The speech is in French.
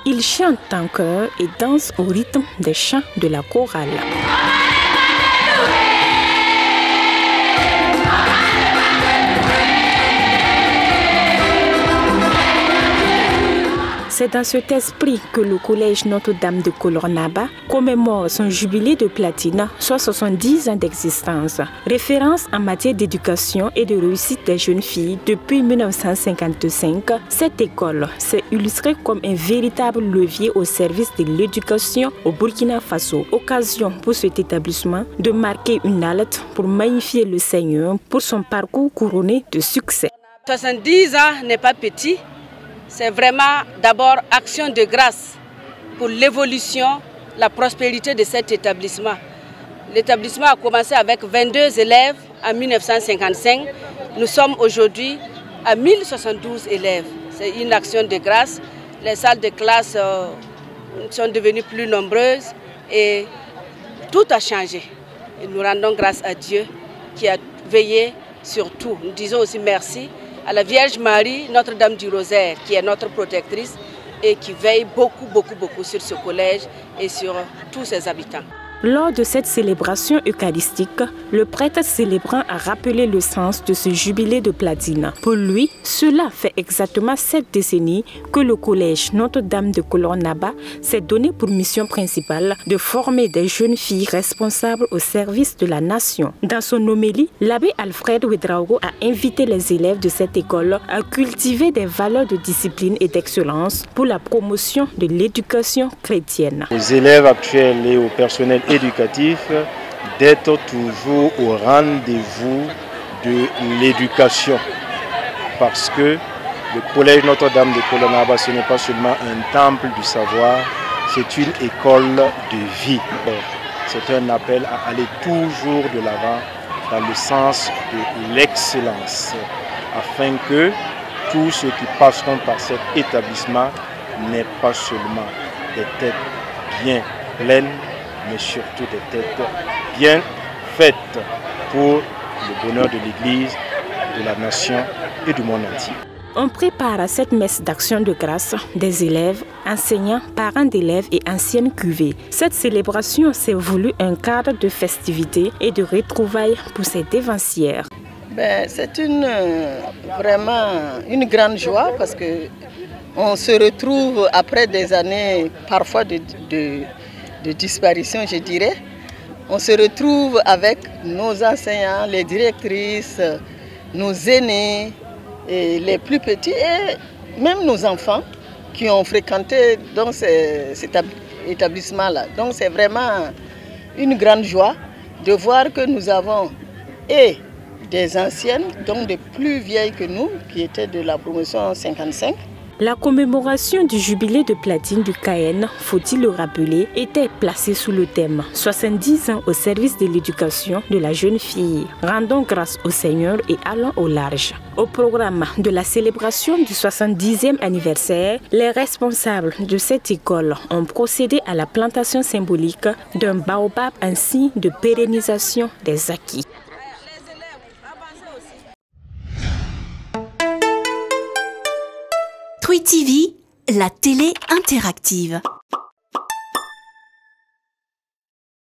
Ils chantent en chœur et dansent au rythme des chants de la chorale. C'est dans cet esprit que le collège Notre-Dame de Kolornaba commémore son jubilé de platine, soit 70 ans d'existence. Référence en matière d'éducation et de réussite des jeunes filles depuis 1955, cette école s'est illustrée comme un véritable levier au service de l'éducation au Burkina Faso. Occasion pour cet établissement de marquer une halte pour magnifier le Seigneur pour son parcours couronné de succès. 70 ans n'est pas petit. C'est vraiment d'abord action de grâce pour l'évolution, la prospérité de cet établissement. L'établissement a commencé avec 22 élèves en 1955. Nous sommes aujourd'hui à 1072 élèves. C'est une action de grâce. Les salles de classe sont devenues plus nombreuses et tout a changé. Et nous rendons grâce à Dieu qui a veillé sur tout. Nous disons aussi merci à la Vierge Marie, Notre-Dame du Rosaire, qui est notre protectrice et qui veille beaucoup sur ce collège et sur tous ses habitants. Lors de cette célébration eucharistique, le prêtre célébrant a rappelé le sens de ce jubilé de platine. Pour lui, cela fait exactement 7 décennies que le collège Notre-Dame de Kolornaba s'est donné pour mission principale de former des jeunes filles responsables au service de la nation. Dans son homélie, l'abbé Alfred Ouedraogo a invité les élèves de cette école à cultiver des valeurs de discipline et d'excellence pour la promotion de l'éducation chrétienne. Aux élèves actuels et au personnel éducatif d'être toujours au rendez-vous de l'éducation, parce que le collège Notre-Dame de Kolornaba, ce n'est pas seulement un temple du savoir, c'est une école de vie. C'est un appel à aller toujours de l'avant dans le sens de l'excellence, afin que tous ceux qui passeront par cet établissement n'aient pas seulement des têtes bien pleines, mais surtout des têtes bien faites pour le bonheur de l'Église, de la nation et du monde entier. On prépare à cette messe d'action de grâce des élèves, enseignants, parents d'élèves et anciennes cuvées. Cette célébration s'est voulue un cadre de festivité et de retrouvailles pour ces dévancières. C'est vraiment une grande joie parce que on se retrouve après des années parfois de disparition, je dirais. On se retrouve avec nos enseignants, les directrices, nos aînés, et les plus petits et même nos enfants qui ont fréquenté dans cet établissement-là. Donc c'est vraiment une grande joie de voir que nous avons et des anciennes, donc des plus vieilles que nous, qui étaient de la promotion 55. La commémoration du jubilé de platine du Cayenne, faut-il le rappeler, était placée sous le thème 70 ans au service de l'éducation de la jeune fille. Rendons grâce au Seigneur et allons au large. Au programme de la célébration du 70e anniversaire, les responsables de cette école ont procédé à la plantation symbolique d'un baobab en signe de pérennisation des acquis. Twi TV, la télé interactive.